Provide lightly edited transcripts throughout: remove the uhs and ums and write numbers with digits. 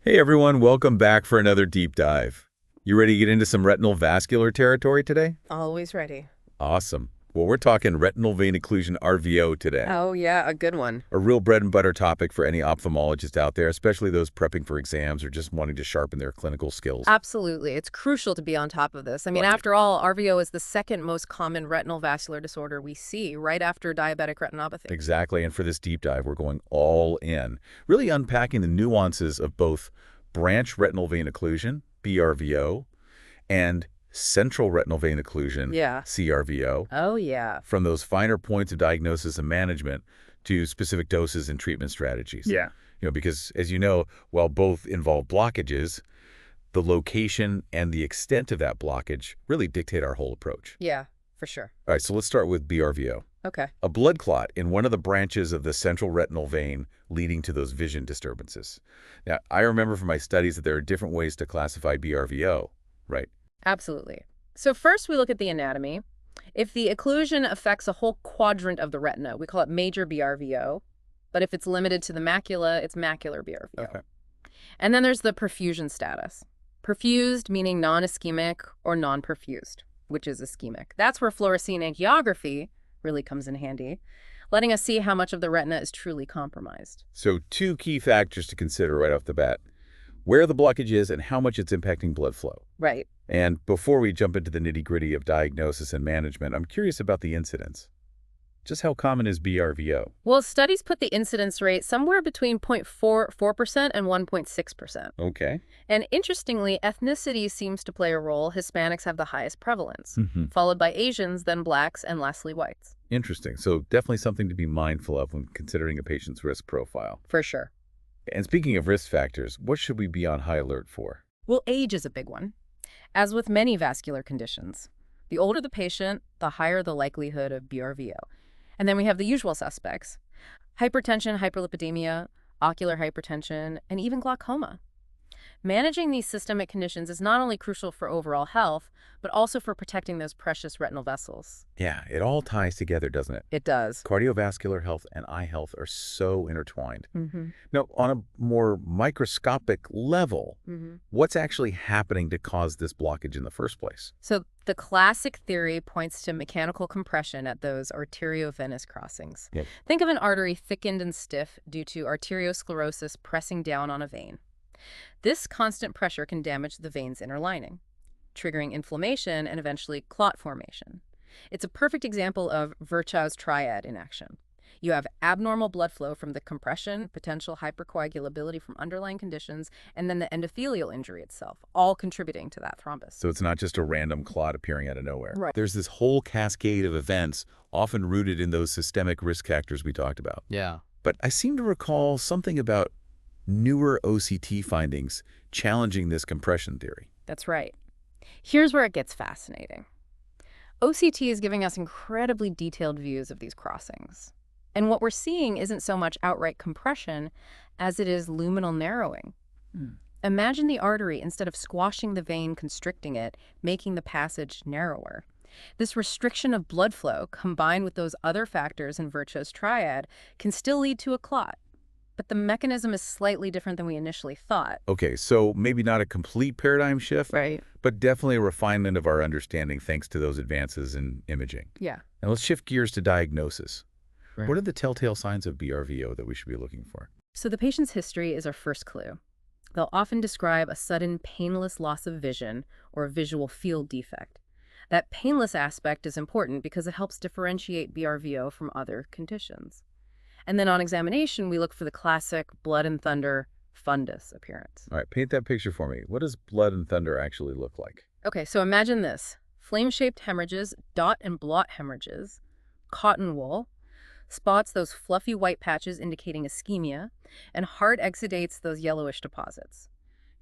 Hey everyone, welcome back for another deep dive. You ready to get into some retinal vascular territory today? Always ready. Awesome. Well, we're talking retinal vein occlusion RVO today. Oh, yeah, a good one. A real bread and butter topic for any ophthalmologist out there, especially those prepping for exams or just wanting to sharpen their clinical skills. Absolutely. It's crucial to be on top of this. Right. After all, RVO is the second most common retinal vascular disorder we see, right after diabetic retinopathy. Exactly, and for this deep dive, we're going all in, really unpacking the nuances of both branch retinal vein occlusion, BRVO, and central retinal vein occlusion, Yeah. CRVO. Oh, yeah. From those finer points of diagnosis and management to specific doses and treatment strategies. Yeah. Because as you know, while both involve blockages, the location and the extent of that blockage really dictate our whole approach. Yeah, for sure. All right, so let's start with BRVO. Okay. A blood clot in one of the branches of the central retinal vein leading to those vision disturbances. Now, I remember from my studies that there are different ways to classify BRVO, right? Absolutely. So first we look at the anatomy. If the occlusion affects a whole quadrant of the retina, we call it major BRVO. But if it's limited to the macula, it's macular BRVO. Okay. And then there's the perfusion status. Perfused meaning non-ischemic or non-perfused, which is ischemic. That's where fluorescein angiography really comes in handy, letting us see how much of the retina is truly compromised. So two key factors to consider right off the bat: where the blockage is and how much it's impacting blood flow. Right. And before we jump into the nitty-gritty of diagnosis and management, I'm curious about the incidence. Just how common is BRVO? Well, studies put the incidence rate somewhere between 0.44% and 1.6%. Okay. And interestingly, ethnicity seems to play a role. Hispanics have the highest prevalence, Mm-hmm. followed by Asians, then blacks, and lastly whites. Interesting. So definitely something to be mindful of when considering a patient's risk profile. For sure. And speaking of risk factors, what should we be on high alert for? Well, age is a big one. As with many vascular conditions, the older the patient, the higher the likelihood of BRVO. And then we have the usual suspects: hypertension, hyperlipidemia, ocular hypertension, and even glaucoma. Managing these systemic conditions is not only crucial for overall health, but also for protecting those precious retinal vessels. Yeah, it all ties together, doesn't it? It does. Cardiovascular health and eye health are so intertwined. Mm-hmm. Now, on a more microscopic level, Mm-hmm. what's actually happening to cause this blockage in the first place? So the classic theory points to mechanical compression at those arteriovenous crossings. Yep. Think of an artery thickened and stiff due to arteriosclerosis pressing down on a vein. This constant pressure can damage the vein's inner lining, triggering inflammation and eventually clot formation. It's a perfect example of Virchow's triad in action. You have abnormal blood flow from the compression, potential hypercoagulability from underlying conditions, and then the endothelial injury itself, all contributing to that thrombus. So it's not just a random clot appearing out of nowhere. Right. There's this whole cascade of events, often rooted in those systemic risk factors we talked about. Yeah. But I seem to recall something about newer OCT findings challenging this compression theory. That's right. Here's where it gets fascinating. OCT is giving us incredibly detailed views of these crossings. And what we're seeing isn't so much outright compression as it is luminal narrowing. Imagine the artery, instead of squashing the vein, constricting it, making the passage narrower. This restriction of blood flow, combined with those other factors in Virchow's triad, can still lead to a clot. But the mechanism is slightly different than we initially thought. Okay, so maybe not a complete paradigm shift, Right. but definitely a refinement of our understanding thanks to those advances in imaging. Yeah. Now let's shift gears to diagnosis. Right. What are the telltale signs of BRVO that we should be looking for? So the patient's history is our first clue. They'll often describe a sudden painless loss of vision or a visual field defect. That painless aspect is important because it helps differentiate BRVO from other conditions. And then on examination, we look for the classic blood and thunder fundus appearance. All right, paint that picture for me. What does blood and thunder actually look like? Okay, so imagine this: flame-shaped hemorrhages, dot and blot hemorrhages, cotton wool, spots, those fluffy white patches indicating ischemia, and hard exudates, those yellowish deposits.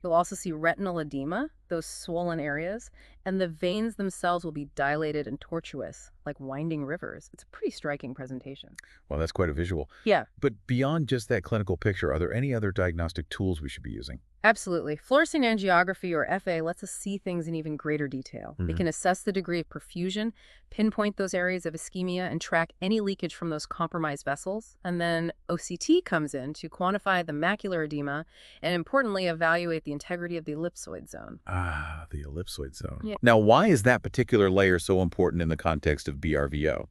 You'll also see retinal edema, those swollen areas, and the veins themselves will be dilated and tortuous, like winding rivers. It's a pretty striking presentation. Well, that's quite a visual. Yeah. But beyond just that clinical picture, are there any other diagnostic tools we should be using? Absolutely. Fluorescein angiography, or FA, lets us see things in even greater detail. We Hmm. can assess the degree of perfusion, pinpoint those areas of ischemia, and track any leakage from those compromised vessels. And then OCT comes in to quantify the macular edema and, importantly, evaluate the integrity of the ellipsoid zone. Ah, the ellipsoid zone. Yeah. Now, why is that particular layer so important in the context of BRVO?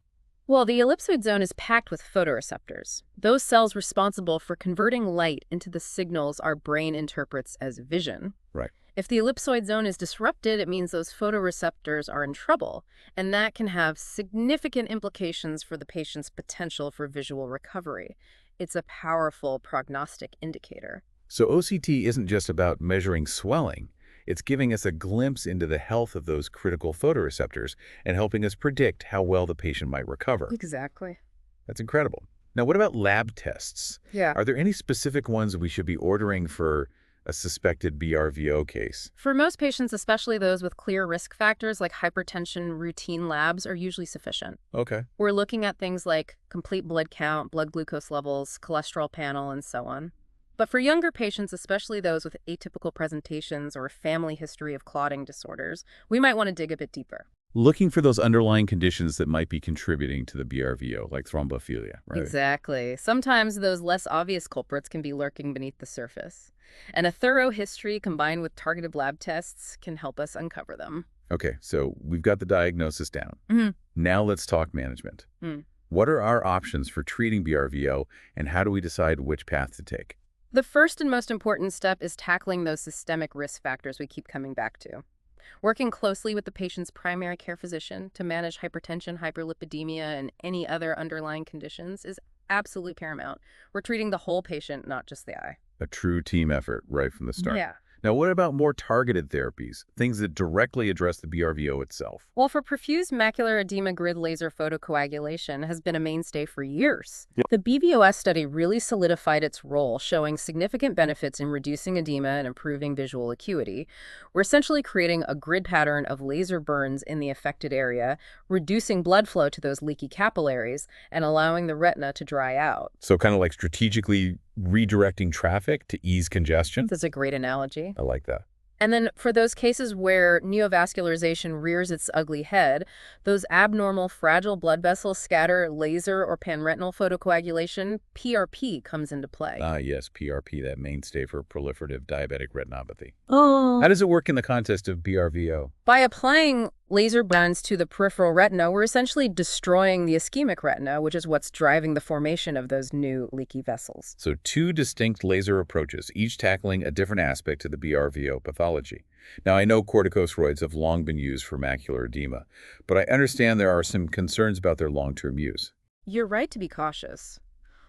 Well, the ellipsoid zone is packed with photoreceptors, those cells responsible for converting light into the signals our brain interprets as vision. Right. If the ellipsoid zone is disrupted, it means those photoreceptors are in trouble, and that can have significant implications for the patient's potential for visual recovery. It's a powerful prognostic indicator. So OCT isn't just about measuring swelling. It's giving us a glimpse into the health of those critical photoreceptors and helping us predict how well the patient might recover. Exactly. That's incredible. Now, what about lab tests? Yeah. Are there any specific ones we should be ordering for a suspected BRVO case? For most patients, especially those with clear risk factors like hypertension, routine labs are usually sufficient. Okay. We're looking at things like complete blood count, blood glucose levels, cholesterol panel, and so on. But for younger patients, especially those with atypical presentations or a family history of clotting disorders, we might want to dig a bit deeper. Looking for those underlying conditions that might be contributing to the BRVO, like thrombophilia, right? Exactly. Sometimes those less obvious culprits can be lurking beneath the surface. And a thorough history combined with targeted lab tests can help us uncover them. Okay, so we've got the diagnosis down. Mhm. Now let's talk management. Mm. What are our options for treating BRVO, and how do we decide which path to take? The first and most important step is tackling those systemic risk factors we keep coming back to. Working closely with the patient's primary care physician to manage hypertension, hyperlipidemia, and any other underlying conditions is absolutely paramount. We're treating the whole patient, not just the eye. A true team effort right from the start. Yeah. Now, what about more targeted therapies, things that directly address the BRVO itself? Well, for perfused macular edema grid laser photocoagulation has been a mainstay for years. Yep. The BVOS study really solidified its role, showing significant benefits in reducing edema and improving visual acuity. We're essentially creating a grid pattern of laser burns in the affected area, reducing blood flow to those leaky capillaries, and allowing the retina to dry out. So kind of like strategically redirecting traffic to ease congestion? That's a great analogy. I like that. And then for those cases where neovascularization rears its ugly head, those abnormal fragile blood vessels scatter laser or panretinal photocoagulation, PRP comes into play. Ah, yes, PRP, that mainstay for proliferative diabetic retinopathy. Oh. How does it work in the context of BRVO? By applying laser burns to the peripheral retina, we're essentially destroying the ischemic retina, which is what's driving the formation of those new leaky vessels. So two distinct laser approaches, each tackling a different aspect of the BRVO pathology. Now, I know corticosteroids have long been used for macular edema, but I understand there are some concerns about their long-term use. You're right to be cautious.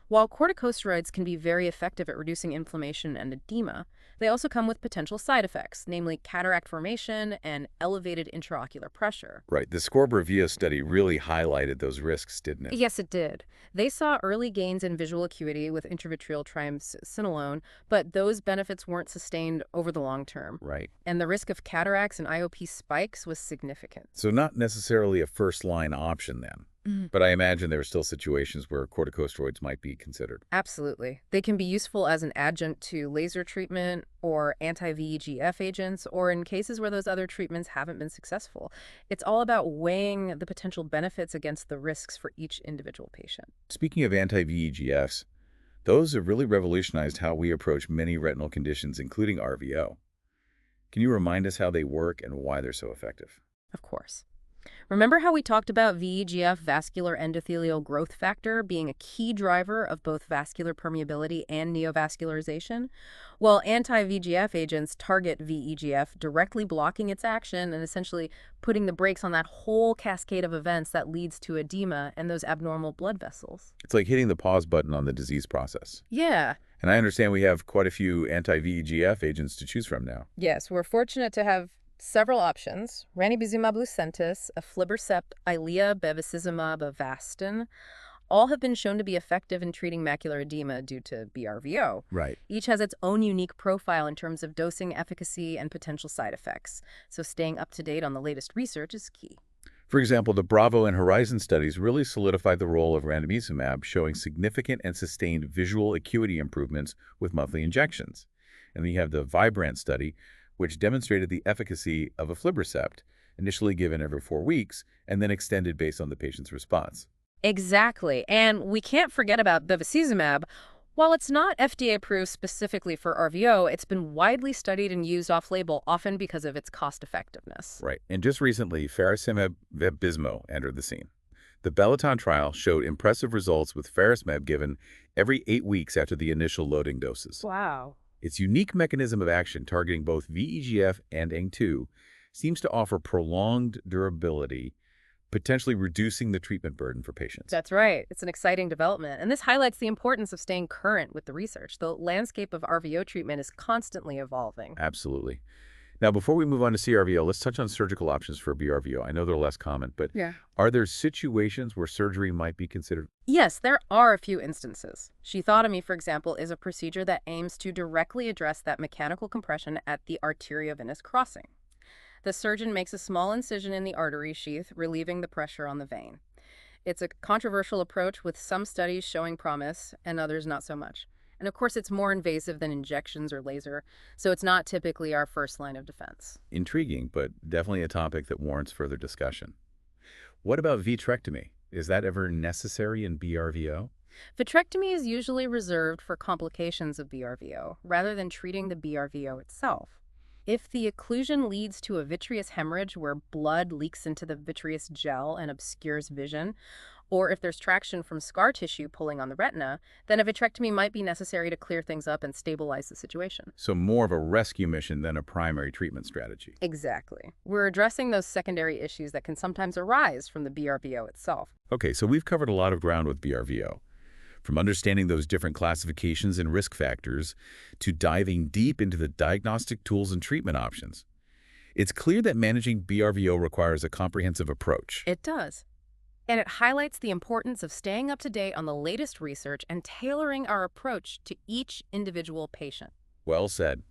While corticosteroids can be very effective at reducing inflammation and edema, they also come with potential side effects, namely cataract formation and elevated intraocular pressure. Right, the SCORE-BREVIA study really highlighted those risks, didn't it? Yes, it did. They saw early gains in visual acuity with intravitreal triamcinolone, but those benefits weren't sustained over the long term. Right. And the risk of cataracts and IOP spikes was significant. So not necessarily a first-line option then. But I imagine there are still situations where corticosteroids might be considered. Absolutely. They can be useful as an adjunct to laser treatment or anti-VEGF agents, or in cases where those other treatments haven't been successful. It's all about weighing the potential benefits against the risks for each individual patient. Speaking of anti-VEGFs, those have really revolutionized how we approach many retinal conditions, including RVO. Can you remind us how they work and why they're so effective? Of course. Remember how we talked about VEGF, vascular endothelial growth factor, being a key driver of both vascular permeability and neovascularization? Well, anti-VEGF agents target VEGF, directly blocking its action and essentially putting the brakes on that whole cascade of events that leads to edema and those abnormal blood vessels. It's like hitting the pause button on the disease process. Yeah. And I understand we have quite a few anti-VEGF agents to choose from now. Yes, we're fortunate to have several options: ranibizumab, Lucentis, aflibercept, Eylea, bevacizumab, Avastin. All have been shown to be effective in treating macular edema due to BRVO. Right. Each has its own unique profile in terms of dosing, efficacy, and potential side effects. So staying up to date on the latest research is key. For example, the Bravo and Horizon studies really solidified the role of ranibizumab, showing significant and sustained visual acuity improvements with monthly injections. And then you have the Vibrant study, which demonstrated the efficacy of aflibercept, initially given every 4 weeks, and then extended based on the patient's response. Exactly. And we can't forget about bevacizumab. While it's not FDA approved specifically for RVO, it's been widely studied and used off-label, often because of its cost effectiveness. Right. And just recently, faricimab Vabysmo entered the scene. The Peloton trial showed impressive results with faricimab given every 8 weeks after the initial loading doses. Wow. Its unique mechanism of action targeting both VEGF and ANG2 seems to offer prolonged durability, potentially reducing the treatment burden for patients. That's right. It's an exciting development. And this highlights the importance of staying current with the research. The landscape of RVO treatment is constantly evolving. Absolutely. Now, before we move on to CRVO, let's touch on surgical options for BRVO. I know they're less common, but Yeah. are there situations where surgery might be considered? Yes, there are a few instances. Sheathotomy, for example, is a procedure that aims to directly address that mechanical compression at the arteriovenous crossing. The surgeon makes a small incision in the artery sheath, relieving the pressure on the vein. It's a controversial approach with some studies showing promise and others not so much. And of course, it's more invasive than injections or laser, so it's not typically our first line of defense. Intriguing, but definitely a topic that warrants further discussion. What about vitrectomy? Is that ever necessary in BRVO? Vitrectomy is usually reserved for complications of BRVO, rather than treating the BRVO itself. If the occlusion leads to a vitreous hemorrhage where blood leaks into the vitreous gel and obscures vision, or if there's traction from scar tissue pulling on the retina, then a vitrectomy might be necessary to clear things up and stabilize the situation. So more of a rescue mission than a primary treatment strategy. Exactly. We're addressing those secondary issues that can sometimes arise from the BRVO itself. Okay, so we've covered a lot of ground with BRVO. From understanding those different classifications and risk factors to diving deep into the diagnostic tools and treatment options. It's clear that managing BRVO requires a comprehensive approach. It does. And it highlights the importance of staying up to date on the latest research and tailoring our approach to each individual patient. Well said.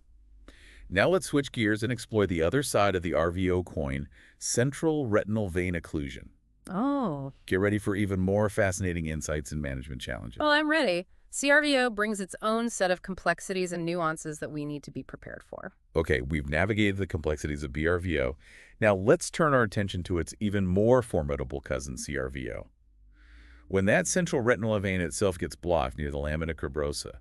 Now let's switch gears and explore the other side of the RVO coin, central retinal vein occlusion. Oh. Get ready for even more fascinating insights and management challenges. Well, I'm ready. CRVO brings its own set of complexities and nuances that we need to be prepared for. Okay, we've navigated the complexities of BRVO. Now let's turn our attention to its even more formidable cousin, CRVO. When that central retinal vein itself gets blocked near the lamina cribrosa,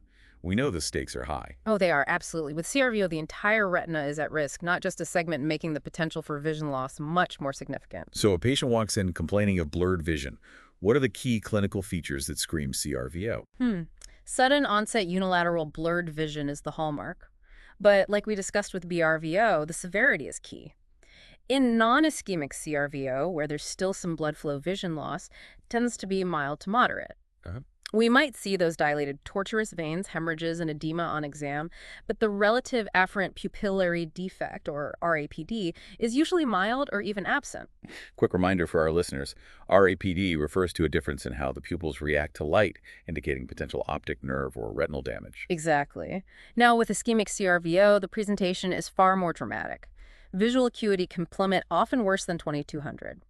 we know the stakes are high. Oh, they are, absolutely. With CRVO, the entire retina is at risk, not just a segment, making the potential for vision loss much more significant. So a patient walks in complaining of blurred vision. What are the key clinical features that scream CRVO? Sudden onset unilateral blurred vision is the hallmark. But like we discussed with BRVO, the severity is key. In non-ischemic CRVO, where there's still some blood flow vision loss, tends to be mild to moderate. We might see those dilated tortuous veins, hemorrhages, and edema on exam, but the relative afferent pupillary defect, or RAPD, is usually mild or even absent. Quick reminder for our listeners, RAPD refers to a difference in how the pupils react to light, indicating potential optic nerve or retinal damage. Exactly. Now, with ischemic CRVO, the presentation is far more dramatic. Visual acuity can plummet, often worse than 2200.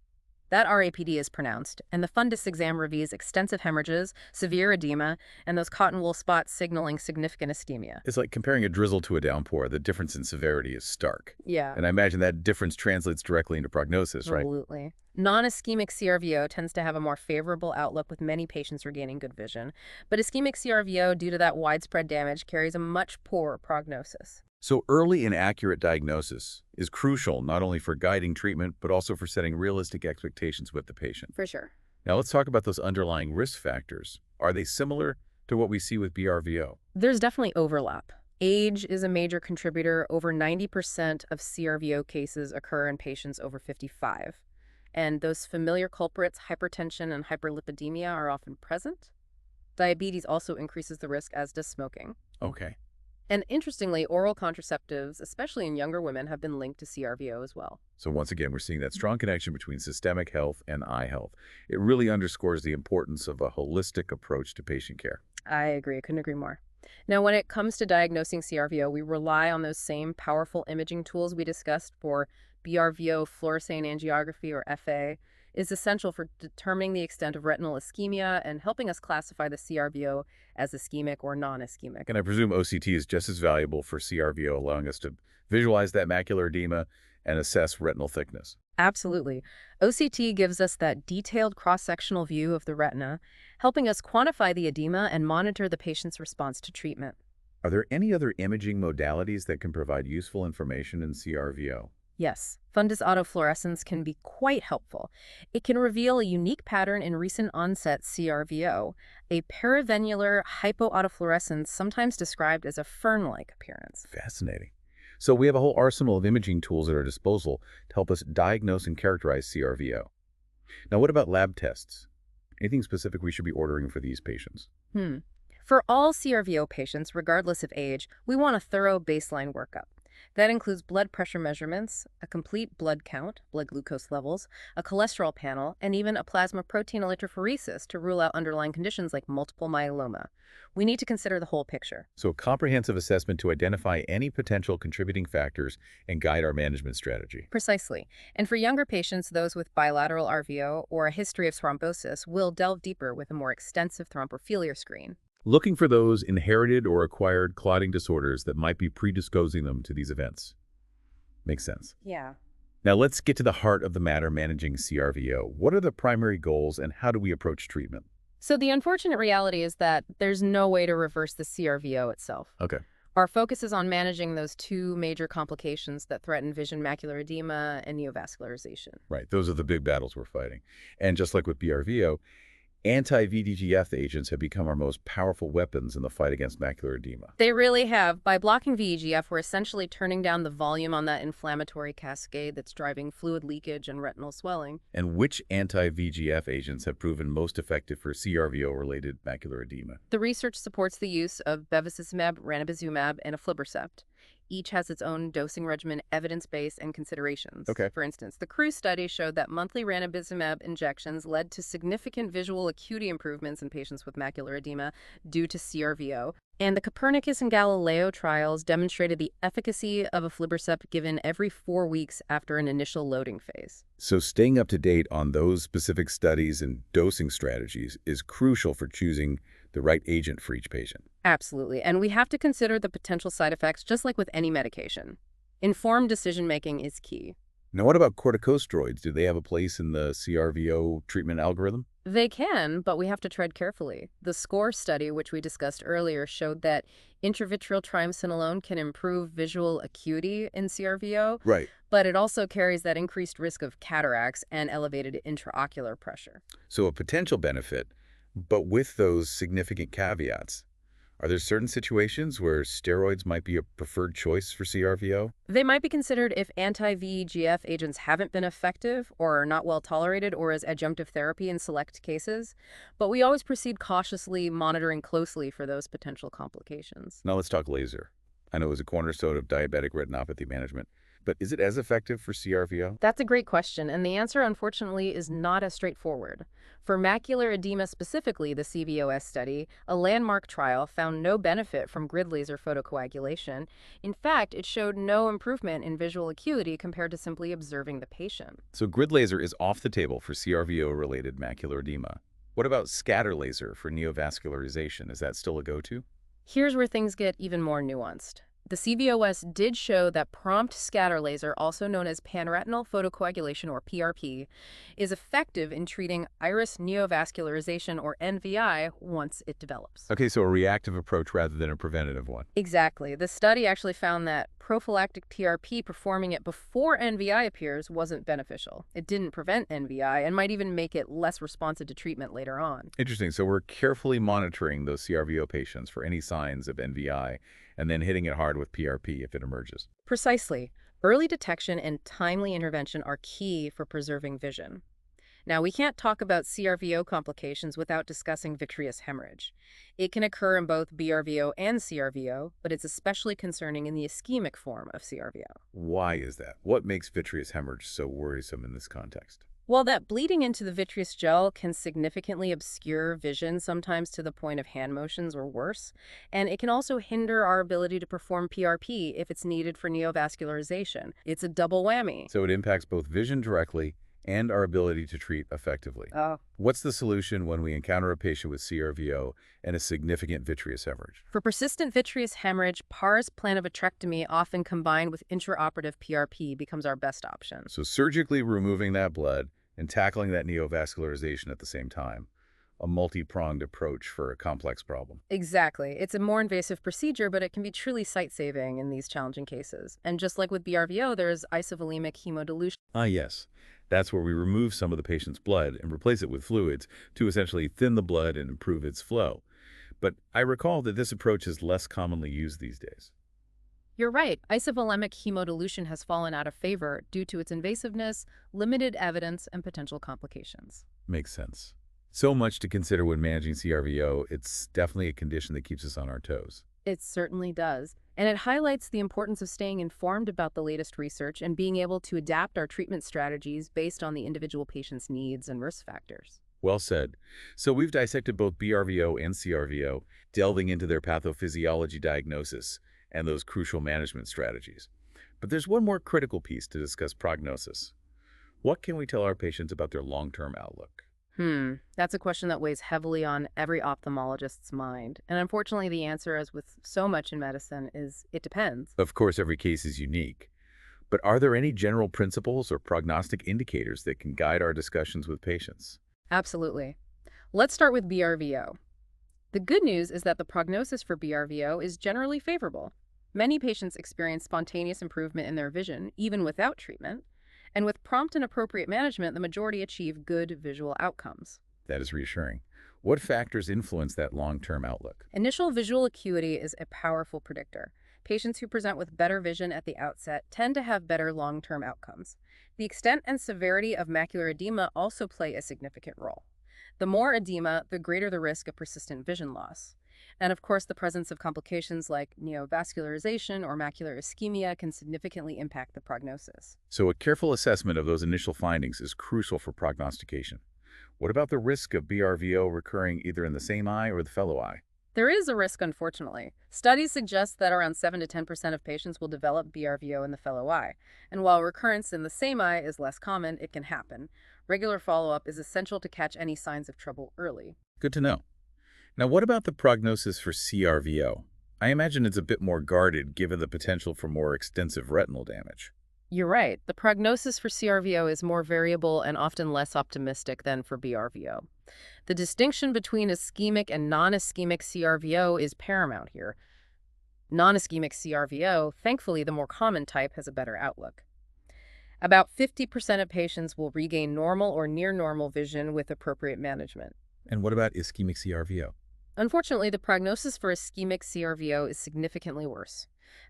That RAPD is pronounced, and the fundus exam reveals extensive hemorrhages, severe edema, and those cotton wool spots signaling significant ischemia. It's like comparing a drizzle to a downpour. The difference in severity is stark. Yeah. And I imagine that difference translates directly into prognosis, right? Absolutely. Non-ischemic CRVO tends to have a more favorable outlook, with many patients regaining good vision. But ischemic CRVO, due to that widespread damage, carries a much poorer prognosis. So early and accurate diagnosis is crucial not only for guiding treatment, but also for setting realistic expectations with the patient. For sure. Now let's talk about those underlying risk factors. Are they similar to what we see with BRVO? There's definitely overlap. Age is a major contributor. Over 90% of CRVO cases occur in patients over 55. And those familiar culprits, hypertension and hyperlipidemia, are often present. Diabetes also increases the risk, as does smoking. Okay. And interestingly, oral contraceptives, especially in younger women, have been linked to CRVO as well. So once again, we're seeing that strong connection between systemic health and eye health. It really underscores the importance of a holistic approach to patient care. I agree. I couldn't agree more. Now, when it comes to diagnosing CRVO, we rely on those same powerful imaging tools we discussed for BRVO, fluorescein angiography, or FA, is essential for determining the extent of retinal ischemia and helping us classify the CRVO as ischemic or non-ischemic. And I presume OCT is just as valuable for CRVO, allowing us to visualize that macular edema and assess retinal thickness. Absolutely. OCT gives us that detailed cross-sectional view of the retina, helping us quantify the edema and monitor the patient's response to treatment. Are there any other imaging modalities that can provide useful information in CRVO? Yes, fundus autofluorescence can be quite helpful. It can reveal a unique pattern in recent onset CRVO, a paravenular hypoautofluorescence sometimes described as a fern-like appearance. Fascinating. So we have a whole arsenal of imaging tools at our disposal to help us diagnose and characterize CRVO. Now, what about lab tests? Anything specific we should be ordering for these patients? For all CRVO patients, regardless of age, we want a thorough baseline workup. That includes blood pressure measurements, a complete blood count, blood glucose levels, a cholesterol panel, and even a plasma protein electrophoresis to rule out underlying conditions like multiple myeloma. We need to consider the whole picture. So a comprehensive assessment to identify any potential contributing factors and guide our management strategy. Precisely. And for younger patients, those with bilateral RVO or a history of thrombosis, will delve deeper with a more extensive thrombophilia screen. Looking for those inherited or acquired clotting disorders that might be predisposing them to these events. Makes sense. Yeah. Now let's get to the heart of the matter, managing CRVO. What are the primary goals and how do we approach treatment? So the unfortunate reality is that there's no way to reverse the CRVO itself. Okay. Our focus is on managing those two major complications that threaten vision macular edema and neovascularization. Right. Those are the big battles we're fighting. And just like with BRVO, anti-VEGF agents have become our most powerful weapons in the fight against macular edema. They really have. By blocking VEGF, we're essentially turning down the volume on that inflammatory cascade that's driving fluid leakage and retinal swelling. And which anti-VEGF agents have proven most effective for CRVO-related macular edema? The research supports the use of bevacizumab, ranibizumab, and aflibercept. Each has its own dosing regimen, evidence-based, and considerations. Okay. For instance, the CRUISE study showed that monthly ranibizumab injections led to significant visual acuity improvements in patients with macular edema due to CRVO. And the Copernicus and Galileo trials demonstrated the efficacy of aflibercept given every 4 weeks after an initial loading phase. So staying up to date on those specific studies and dosing strategies is crucial for choosing the right agent for each patient. Absolutely. And we have to consider the potential side effects just like with any medication. Informed decision-making is key. Now, what about corticosteroids? Do they have a place in the CRVO treatment algorithm? They can, but we have to tread carefully. The SCORE study, which we discussed earlier, showed that intravitreal triamcinolone alone can improve visual acuity in CRVO, Right. but it also carries that increased risk of cataracts and elevated intraocular pressure. So a potential benefit, but with those significant caveats. Are there certain situations where steroids might be a preferred choice for CRVO? They might be considered if anti-VEGF agents haven't been effective or are not well tolerated or as adjunctive therapy in select cases, but we always proceed cautiously, monitoring closely for those potential complications. Now let's talk laser. I know it's a cornerstone of diabetic retinopathy management, but is it as effective for CRVO? That's a great question, and the answer, unfortunately, is not as straightforward. For macular edema specifically, the CVOS study, a landmark trial, found no benefit from grid laser photocoagulation. In fact, it showed no improvement in visual acuity compared to simply observing the patient. So grid laser is off the table for CRVO-related macular edema. What about scatter laser for neovascularization? Is that still a go-to? Here's where things get even more nuanced. The CVOS did show that prompt scatter laser, also known as panretinal photocoagulation or PRP, is effective in treating iris neovascularization or NVI once it develops. Okay, so a reactive approach rather than a preventative one. Exactly. The study actually found that prophylactic PRP performing it before NVI appears wasn't beneficial. It didn't prevent NVI and might even make it less responsive to treatment later on. Interesting. So we're carefully monitoring those CRVO patients for any signs of NVI and then hitting it hard with PRP if it emerges. Precisely. Early detection and timely intervention are key for preserving vision. Now, we can't talk about CRVO complications without discussing vitreous hemorrhage. It can occur in both BRVO and CRVO, but it's especially concerning in the ischemic form of CRVO. Why is that? What makes vitreous hemorrhage so worrisome in this context? While that bleeding into the vitreous gel can significantly obscure vision, sometimes to the point of hand motions or worse, and it can also hinder our ability to perform PRP if it's needed for neovascularization. It's a double whammy. So it impacts both vision directly and our ability to treat effectively. Oh. What's the solution when we encounter a patient with CRVO and a significant vitreous hemorrhage? For persistent vitreous hemorrhage, pars planivitrectomy, often combined with intraoperative PRP, becomes our best option. So surgically removing that blood and tackling that neovascularization at the same time, a multi-pronged approach for a complex problem. Exactly. It's a more invasive procedure, but it can be truly sight-saving in these challenging cases. And just like with BRVO, there's isovolemic hemodilution. Ah, yes. That's where we remove some of the patient's blood and replace it with fluids to essentially thin the blood and improve its flow. But I recall that this approach is less commonly used these days. You're right. Isovolemic hemodilution has fallen out of favor due to its invasiveness, limited evidence, and potential complications. Makes sense. So much to consider when managing CRVO. It's definitely a condition that keeps us on our toes. It certainly does. And it highlights the importance of staying informed about the latest research and being able to adapt our treatment strategies based on the individual patient's needs and risk factors. Well said. So we've dissected both BRVO and CRVO, delving into their pathophysiology diagnosis and those crucial management strategies. But there's one more critical piece to discuss: prognosis. What can we tell our patients about their long-term outlook? That's a question that weighs heavily on every ophthalmologist's mind. And unfortunately, the answer, as with so much in medicine, is it depends. Of course, every case is unique. But are there any general principles or prognostic indicators that can guide our discussions with patients? Absolutely. Let's start with BRVO. The good news is that the prognosis for BRVO is generally favorable. Many patients experience spontaneous improvement in their vision, even without treatment. And with prompt and appropriate management, the majority achieve good visual outcomes. That is reassuring. What factors influence that long-term outlook? Initial visual acuity is a powerful predictor. Patients who present with better vision at the outset tend to have better long-term outcomes. The extent and severity of macular edema also play a significant role. The more edema, the greater the risk of persistent vision loss. And of course, the presence of complications like neovascularization or macular ischemia can significantly impact the prognosis. So a careful assessment of those initial findings is crucial for prognostication. What about the risk of BRVO recurring either in the same eye or the fellow eye? There is a risk, unfortunately. Studies suggest that around 7 to 10% of patients will develop BRVO in the fellow eye. And while recurrence in the same eye is less common, it can happen. Regular follow-up is essential to catch any signs of trouble early. Good to know. Now, what about the prognosis for CRVO? I imagine it's a bit more guarded given the potential for more extensive retinal damage. You're right. The prognosis for CRVO is more variable and often less optimistic than for BRVO. The distinction between ischemic and non-ischemic CRVO is paramount here. Non-ischemic CRVO, thankfully the more common type, has a better outlook. About 50% of patients will regain normal or near normal vision with appropriate management. And what about ischemic CRVO? Unfortunately, the prognosis for ischemic CRVO is significantly worse.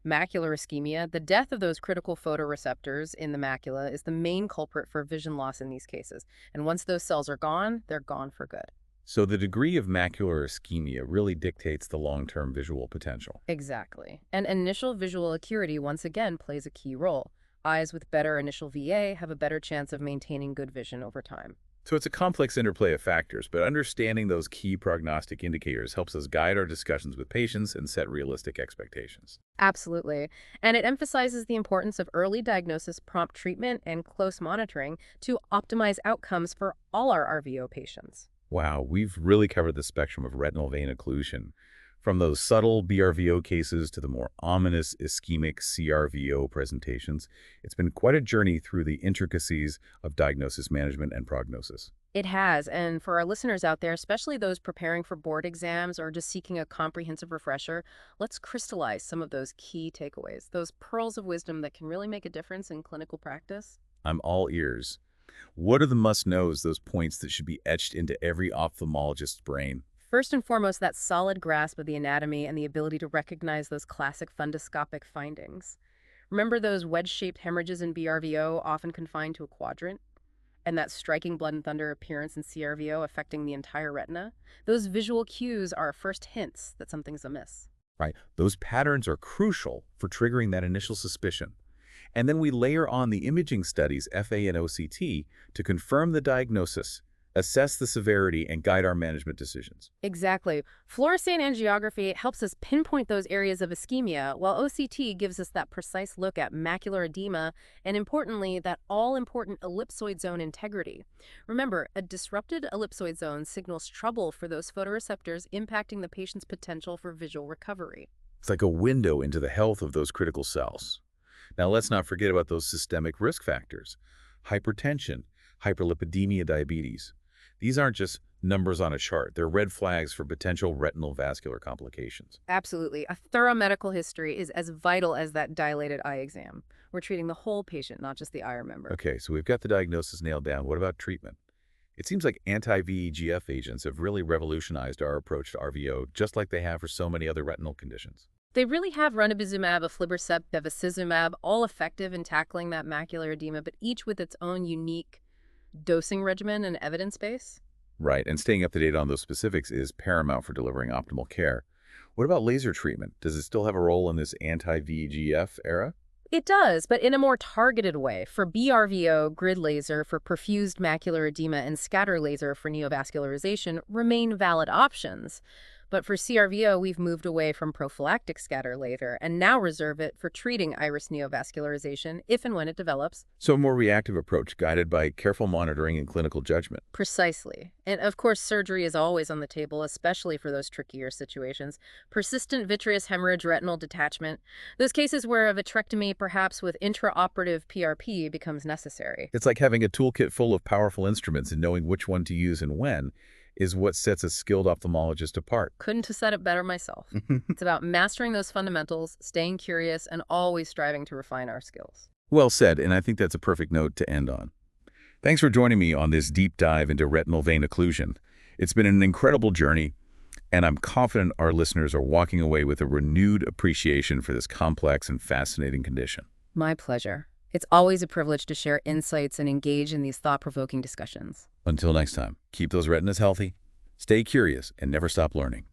Macular ischemia, the death of those critical photoreceptors in the macula, is the main culprit for vision loss in these cases. And once those cells are gone, they're gone for good. So the degree of macular ischemia really dictates the long-term visual potential. Exactly. And initial visual acuity once again plays a key role. Eyes with better initial VA have a better chance of maintaining good vision over time. So it's a complex interplay of factors, but understanding those key prognostic indicators helps us guide our discussions with patients and set realistic expectations. Absolutely. And it emphasizes the importance of early diagnosis, prompt treatment, and close monitoring to optimize outcomes for all our RVO patients. Wow, we've really covered the spectrum of retinal vein occlusion, from those subtle BRVO cases to the more ominous ischemic CRVO presentations. It's been quite a journey through the intricacies of diagnosis management and prognosis. It has, and for our listeners out there, especially those preparing for board exams or just seeking a comprehensive refresher, let's crystallize some of those key takeaways, those pearls of wisdom that can really make a difference in clinical practice. I'm all ears. What are the must-knows, those points that should be etched into every ophthalmologist's brain? First and foremost, that solid grasp of the anatomy and the ability to recognize those classic fundoscopic findings. Remember those wedge-shaped hemorrhages in BRVO, often confined to a quadrant? and that striking blood and thunder appearance in CRVO affecting the entire retina, those visual cues are first hints that something's amiss. Right? Those patterns are crucial for triggering that initial suspicion. And then we layer on the imaging studies, FA and OCT, to confirm the diagnosis, assess the severity, and guide our management decisions. Exactly. Fluorescein angiography helps us pinpoint those areas of ischemia, while OCT gives us that precise look at macular edema and, importantly, that all-important ellipsoid zone integrity. Remember, a disrupted ellipsoid zone signals trouble for those photoreceptors, impacting the patient's potential for visual recovery. It's like a window into the health of those critical cells. Now, let's not forget about those systemic risk factors: hypertension, hyperlipidemia, diabetes. These aren't just numbers on a chart. They're red flags for potential retinal vascular complications. Absolutely. A thorough medical history is as vital as that dilated eye exam. We're treating the whole patient, not just the eye member. Okay, so we've got the diagnosis nailed down. What about treatment? It seems like anti-VEGF agents have really revolutionized our approach to RVO, just like they have for so many other retinal conditions. They really have ranibizumab, aflibercept, bevacizumab, all effective in tackling that macular edema, but each with its own unique dosing regimen and evidence base. Right, and staying up to date on those specifics is paramount for delivering optimal care. What about laser treatment? Does it still have a role in this anti-VEGF era? It does, but in a more targeted way. For BRVO, grid laser for perfused macular edema and scatter laser for neovascularization remain valid options. But for CRVO, we've moved away from prophylactic scatter laser and now reserve it for treating iris neovascularization if and when it develops. So a more reactive approach, guided by careful monitoring and clinical judgment. Precisely. And of course, surgery is always on the table, especially for those trickier situations. Persistent vitreous hemorrhage, retinal detachment, those cases where a vitrectomy, perhaps with intraoperative PRP, becomes necessary. It's like having a toolkit full of powerful instruments and knowing which one to use and when is what sets a skilled ophthalmologist apart. Couldn't have said it better myself. It's about mastering those fundamentals, staying curious, and always striving to refine our skills. Well said, and I think that's a perfect note to end on. Thanks for joining me on this deep dive into retinal vein occlusion. It's been an incredible journey, and I'm confident our listeners are walking away with a renewed appreciation for this complex and fascinating condition. My pleasure. It's always a privilege to share insights and engage in these thought-provoking discussions. Until next time, keep those retinas healthy, stay curious, and never stop learning.